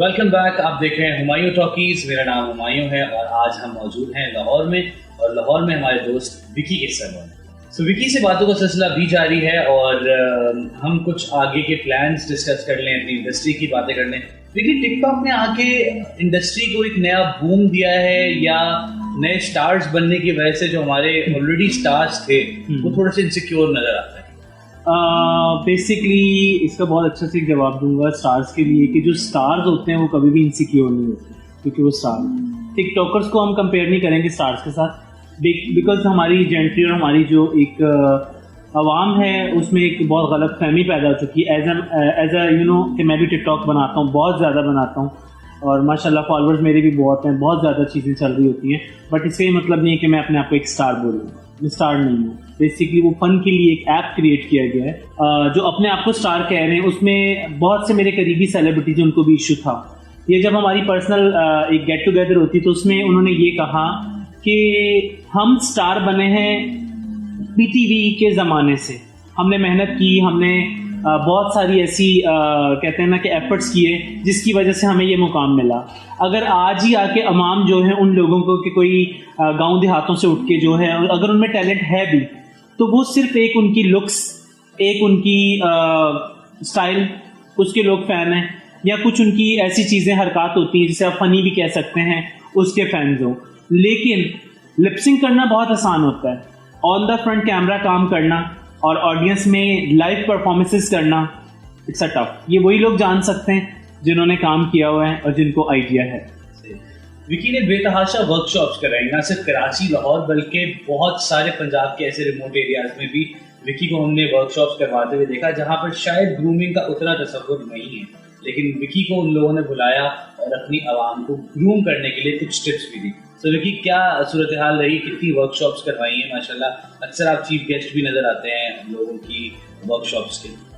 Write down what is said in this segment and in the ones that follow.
Welcome back. आप देख रहे हैं हुमायूं टॉकीज। मेरा नाम हुमायूं है और आज हम मौजूद हैं लाहौर में, और लाहौर में हमारे दोस्त विकी के सैलून में। विकी से बातों का सिलसिला भी जारी है और हम कुछ आगे के प्लान्स डिस्कस कर लें, अपनी इंडस्ट्री की बातें कर लें। विकी, टिकटॉक ने आके इंडस्ट्री को एक नया बूम दिया है या नए स्टार्स बनने की वजह से जो हमारे ऑलरेडी स्टार्स थे वो थोड़े से इनसिक्योर नजर आते हैं? बेसिकली इसका बहुत अच्छा से जवाब दूंगा स्टार्स के लिए कि जो स्टार्स होते हैं वो कभी भी इनसिक्योर नहीं होते, क्योंकि वो स्टार। टिकटॉकर्स को हम कंपेयर नहीं करेंगे स्टार्स के साथ, बिकॉज हमारी जेंट्री और हमारी जो एक आवाम है उसमें एक बहुत गलत फहमी पैदा हो चुकी है। एज अ यू नो कि मैं भी टिकटॉक बनाता हूँ, बहुत ज़्यादा बनाता हूँ और माशाल्लाह फॉलोअर्स मेरे भी बहुत हैं, बहुत ज़्यादा चीज़ें चल रही होती हैं, बट इससे मतलब नहीं है कि मैं अपने आप को एक स्टार बोलूँ। मैं स्टार नहीं हूँ। बेसिकली वो फन के लिए एक ऐप क्रिएट किया गया है जो अपने आप को स्टार कह रहे हैं। उसमें बहुत से मेरे करीबी सेलिब्रिटीज उनको भी इशू था। ये जब हमारी पर्सनल एक गेट टुगेदर होती तो उसमें उन्होंने ये कहा कि हम स्टार बने हैं पीटीवी के ज़माने से, हमने मेहनत की, हमने बहुत सारी ऐसी कहते हैं ना कि एफर्ट्स किए जिसकी वजह से हमें ये मुकाम मिला। अगर आज ही आके अवाम जो है उन लोगों को कि कोई गांव देहातों से उठ के जो है, अगर उनमें टैलेंट है भी तो वो सिर्फ एक उनकी लुक्स, एक उनकी स्टाइल, उसके लोग फ़ैन हैं, या कुछ उनकी ऐसी चीज़ें हरकत होती हैं जिसे आप फ़नी भी कह सकते हैं, उसके फैंस हो। लेकिन लिपसिंग करना बहुत आसान होता है, ऑन द फ्रंट कैमरा काम करना और ऑडियंस में लाइव परफॉर्मेंसेस करना, इट्स अ टफ। ये वही लोग जान सकते हैं जिन्होंने काम किया हुआ है और जिनको आइडिया है। विकी ने बेतहाशा वर्कशॉप्स कराई, ना सिर्फ कराची लाहौर बल्कि बहुत सारे पंजाब के ऐसे रिमोट एरियाज में भी विकी को हमने वर्कशॉप्स करवाते हुए देखा जहां पर शायद ग्रूमिंग का उतना तसव्वुर नहीं है, लेकिन विकी को उन लोगों ने बुलाया और अपनी आवाम को ग्रूम करने के लिए कुछ टिप्स भी दी। तो विकी, क्या सूरत हाल रही? कितनी वर्कशॉप्स करवाई हैं? माशाल्लाह अक्सर आप चीफ गेस्ट भी नजर आते हैं लोगों की वर्कशॉप्स के।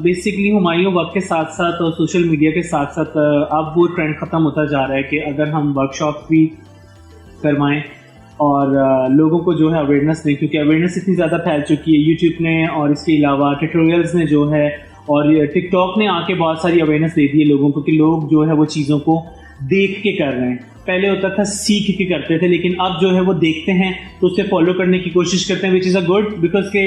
बेसिकली हुमायूं वक्त के साथ साथ और सोशल मीडिया के साथ साथ अब वो ट्रेंड ख़त्म होता जा रहा है कि अगर हम वर्कशॉप भी करवाएं और लोगों को जो है अवेयरनेस दें, क्योंकि अवेयरनेस इतनी ज़्यादा फैल चुकी है यूट्यूब ने, और इसके अलावा ट्यूटोरियल्स ने जो है, और टिकटॉक ने आके बहुत सारी अवेयरनेस दे दी है लोगों को कि लोग जो है वो चीज़ों को देख के कर रहे हैं। पहले होता था सीख के करते थे, लेकिन अब जो है वो देखते हैं तो उससे फॉलो करने की कोशिश करते हैं, which is a good, because के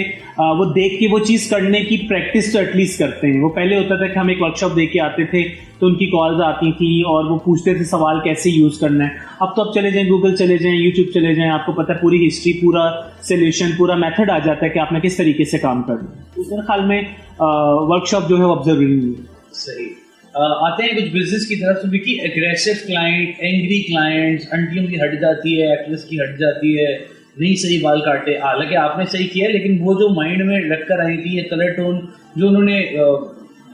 वो देख के वो चीज़ करने की प्रैक्टिस तो एटलीस्ट करते हैं। वो पहले होता था कि हम एक वर्कशॉप दे के आते थे तो उनकी कॉल्स आती थी और वो पूछते थे सवाल कैसे यूज़ करना है। अब तो आप चले जाएं, गूगल चले जाएं, यूट्यूब चले जाएं, आपको पता है पूरी हिस्ट्री, पूरा सोल्यूशन, पूरा मेथड आ जाता है कि आपने किस तरीके से काम करना है। उस ख्याल में वर्कशॉप जो है वो अब ज़रूरी नहीं है। सही। आते हैं कुछ बिजनेस की तरफ से। Vicky, aggressive client, angry clients, आंटियों की हट जाती है, एक्ट्रेस की हट जाती है, नहीं सही बाल काटे, हालांकि आपने सही किया, लेकिन वो जो माइंड में रख कर आई थी ये कलर टोन जो उन्होंने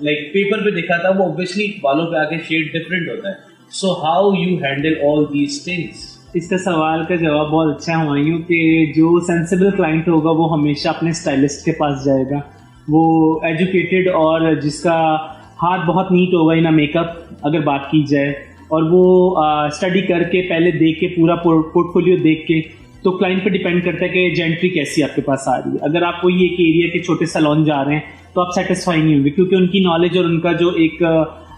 लाइक पेपर पे देखा था, वो ऑब्वियसली बालों पे आके शेड डिफरेंट होता है। So how you handle all these things? इसका सवाल का जवाब बहुत अच्छा हुआ यूँ कि जो सेंसिबल क्लाइंट होगा वो हमेशा अपने स्टाइलिस्ट के पास जाएगा। वो एजुकेटेड और जिसका हाथ बहुत नीट होगा इन मेकअप अगर बात की जाए, और वो स्टडी करके पहले देख के पूरा पोर्टफोलियो देख के, तो क्लाइंट पे डिपेंड करता है कि जेंट्री कैसी आपके पास आ रही है। अगर आप कोई एक एरिया के छोटे सैलून जा रहे हैं तो आप सेटिस्फाई नहीं होंगे, क्योंकि उनकी नॉलेज और उनका जो एक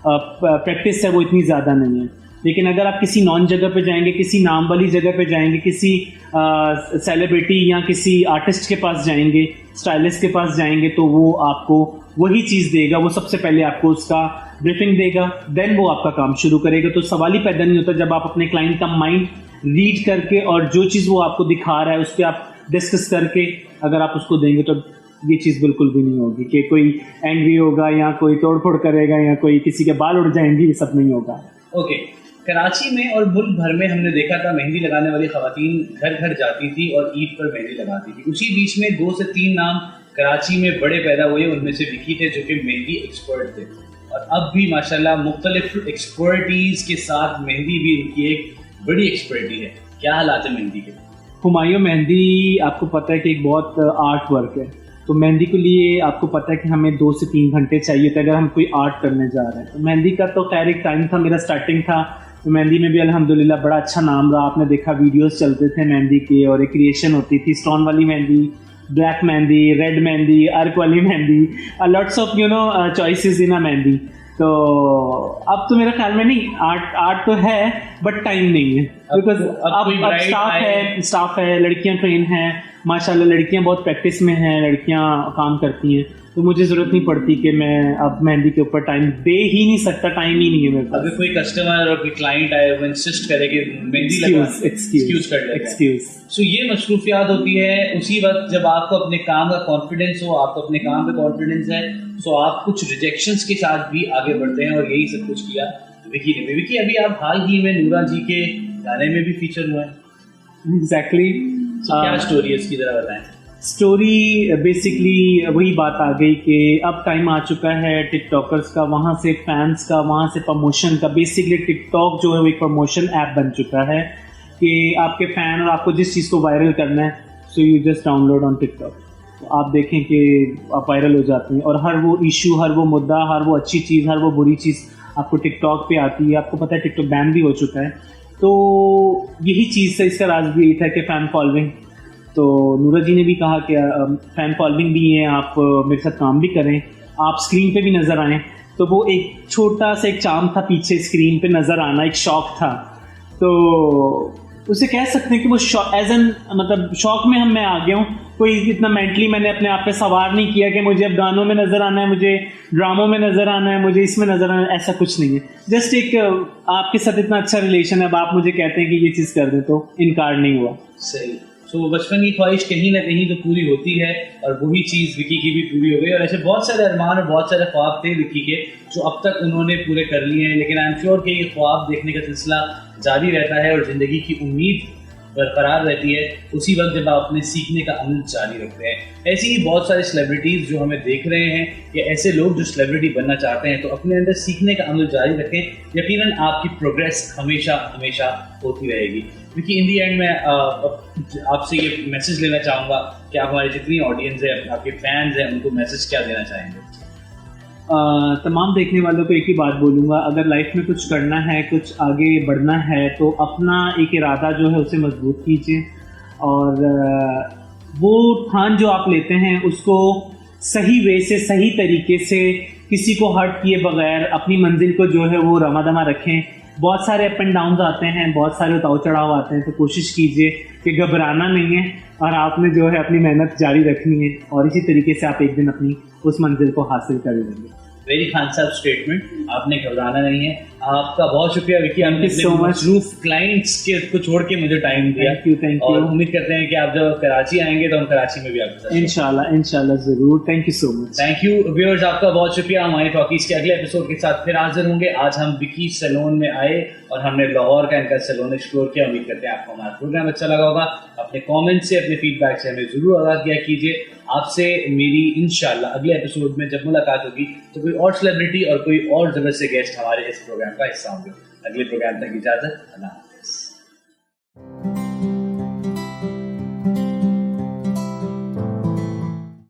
प्रैक्टिस है वो इतनी ज़्यादा नहीं है। लेकिन अगर आप किसी नॉन जगह पे जाएंगे, किसी नाम वाली जगह पे जाएंगे, किसी सेलिब्रिटी या किसी आर्टिस्ट के पास जाएंगे, स्टाइलिस्ट के पास जाएंगे, तो वो आपको वही चीज़ देगा। वो सबसे पहले आपको उसका ब्रीफिंग देगा, देन वो आपका काम शुरू करेगा। तो सवाल ही पैदा नहीं होता जब आप अपने क्लाइंट का माइंड रीड करके और जो चीज़ वो आपको दिखा रहा है उस पर आप डिस्कस करके अगर आप उसको देंगे तो ये चीज़ बिल्कुल भी नहीं होगी कि कोई एंग्री होगा या कोई तोड़फोड़ करेगा या कोई किसी के बाल उड़ जाएंगे, ये सब नहीं होगा। ओके। कराची में और मुल्क भर में हमने देखा था मेहंदी लगाने वाली खवातीन घर घर जाती थी और ईद पर मेहंदी लगाती थी। उसी बीच में 2 से 3 नाम कराची में बड़े पैदा हुए, उनमें से विकी थे जो कि मेहंदी एक्सपर्ट थे, और अब भी माशाल्लाह मुख्तलिफ एक्सपर्टीज के साथ मेहंदी भी इनकी एक बड़ी एक्सपर्टी है। क्या हालात है मेहंदी के? हुमायूं, मेहंदी आपको पता है कि एक बहुत आर्ट वर्क है, तो मेहंदी के लिए आपको पता है कि हमें 2 से 3 घंटे चाहिए था अगर हम कोई आर्ट करने जा रहे हैं। तो मेहंदी का तो खैर एक टाइम था, मेरा स्टार्टिंग था, तो मेहंदी में भी अल्हम्दुलिल्लाह बड़ा अच्छा नाम रहा। आपने देखा वीडियोस चलते थे मेहंदी के, और एक क्रिएशन होती थी, स्टोन वाली मेहंदी, ब्लैक मेहंदी, रेड मेहंदी, अर्क वाली mehndi, lots of choices in a mehndi. तो अब तो मेरा ख्याल में नहीं, आर्ट तो है बट टाइम नहीं है, बिकॉज अब स्टाफ है, लड़कियां ट्रेन हैं माशाल्लाह, लड़कियां बहुत प्रैक्टिस में हैं, लड़कियां काम करती हैं, तो मुझे ज़रूरत नहीं पड़ती कि मैं अब मेहंदी के ऊपर टाइम दे ही नहीं सकता, टाइम ही नहीं है मेरे पास। अगर कोई कस्टमर और कोई क्लाइंट आए वो इंसिस्ट करे कि मेहंदी लगा, एक्सक्यूज कर लेते हैं। सो ये मसरूफियात होती है उसी वक्त जब आपको अपने काम का कॉन्फिडेंस हो, आपको अपने काम पे कॉन्फिडेंस है, तो आप कुछ रिजेक्शंस के साथ भी आगे बढ़ते हैं, और यही सब कुछ किया विकी ने। विकी, अभी आप हाल ही में नूरा जी के गाने में भी फीचर हुए हैं। एग्जैक्टली। क्या स्टोरी है इसकी, जरा बताएं। स्टोरी बेसिकली वही बात आ गई कि अब टाइम आ चुका है टिकटॉकर्स का, वहाँ से फैंस का, वहाँ से प्रमोशन का। बेसिकली टिकटॉक जो है वो एक प्रमोशन ऐप बन चुका है कि आपके फैन और आपको जिस चीज़ को वायरल करना है, so you just download on TikTok, तो आप देखें कि आप वायरल हो जाते हैं, और हर वो इशू, हर वो मुद्दा, हर वो अच्छी चीज़, हर वो बुरी चीज़ आपको टिकटॉक पे आती है। आपको पता है टिकटॉक बैन भी हो चुका है, तो यही चीज़ है, इसका राज भी यही था कि फ़ैन फॉलोइंग। तो नूरा जी ने भी कहा कि फ़ैन फॉलोइंग भी है, आप मेरे साथ काम भी करें, आप स्क्रीन पे भी नज़र आएँ। तो वो एक छोटा सा एक चार्म था पीछे, स्क्रीन पे नज़र आना एक शौक था, तो उसे कह सकते हैं कि वो एज एन मतलब शौक में मैं आ गया हूँ। कोई इतना मेंटली मैंने अपने आप पे सवार नहीं किया कि मुझे अब गानों में नज़र आना है, मुझे ड्रामों में नज़र आना है, मुझे इसमें नज़र आना है, ऐसा कुछ नहीं है। जस्ट एक आपके साथ इतना अच्छा रिलेशन है, अब आप मुझे कहते हैं कि ये चीज़ कर दें तो इनकार नहीं हुआ। सही। सो बचपन की ख्वाहिश कहीं ना कहीं तो पूरी होती है, और वही चीज़ विकी की भी पूरी हो गई। और ऐसे बहुत सारे अरमान और बहुत सारे ख्वाब थे विकी के जो अब तक उन्होंने पूरे कर लिए हैं, लेकिन आई एम श्योर कि ये ख्वाब देखने का सिलसिला जारी रहता है और ज़िंदगी की उम्मीद बरकरार रहती है उसी वक्त जब आप अपने सीखने का अमल जारी रखते हैं। ऐसी ही बहुत सारे सेलिब्रिटीज़ जो हमें देख रहे हैं, या ऐसे लोग जो सेलिब्रिटी बनना चाहते हैं, तो अपने अंदर सीखने का अमल जारी रखें। यकीनन आपकी प्रोग्रेस हमेशा हमेशा होती रहेगी। क्योंकि इन दी एंड मैं आपसे ये मैसेज लेना चाहूँगा कि आप हमारी जितनी ऑडियंस है, आपके फैंस हैं, उनको मैसेज क्या देना चाहेंगे? तमाम देखने वालों को एक ही बात बोलूँगा, अगर लाइफ में कुछ करना है, कुछ आगे बढ़ना है, तो अपना एक इरादा जो है उसे मजबूत कीजिए, और वो ठान जो आप लेते हैं उसको सही वे से, सही तरीके से, किसी को हर्ट किए बगैर अपनी मंजिल को जो है वो रमादमा रखें। बहुत सारे अप एंड डाउन्स आते हैं, बहुत सारे उतार चढ़ाव आते हैं, तो कोशिश कीजिए कि घबराना नहीं है, और आपने जो है अपनी मेहनत जारी रखनी है, और इसी तरीके से आप एक दिन अपनी उस मंजिल को हासिल कर लेंगे। वेरी खान साहब स्टेटमेंट, आपने घबराना नहीं है। आपका बहुत शुक्रिया विकी, हमने so मसरूफ क्लाइंट्स के को छोड़ के मुझे टाइम दिया। Thank you. और उम्मीद करते हैं कि आप जब कराची आएंगे तो हम कराची में भी आपके साथ इंशाल्लाह ज़रूर। Thank you so much. Thank you viewers, आपका बहुत शुक्रिया। हमारे टॉकीज के अगले एपिसोड के साथ फिर हाजिर होंगे। आज हम विकी सैलून में आए और हमने लाहौर का इनका सैलून एक्सप्लोर किया। उम्मीद करते हैं आपको हमारा प्रोग्राम अच्छा लगा होगा। अपने कमेंट से, अपने फीडबैक से हमें जरूर आगाह किया कीजिए। आपसे मेरी इंशाल्लाह अगले एपिसोड में जब मुलाकात होगी तो कोई और सेलिब्रिटी और कोई और जबरदस्त गेस्ट हमारे इस प्रोग्राम का हिस्सा होंगे। अगले प्रोग्राम तक इजाजत, अल्लाह।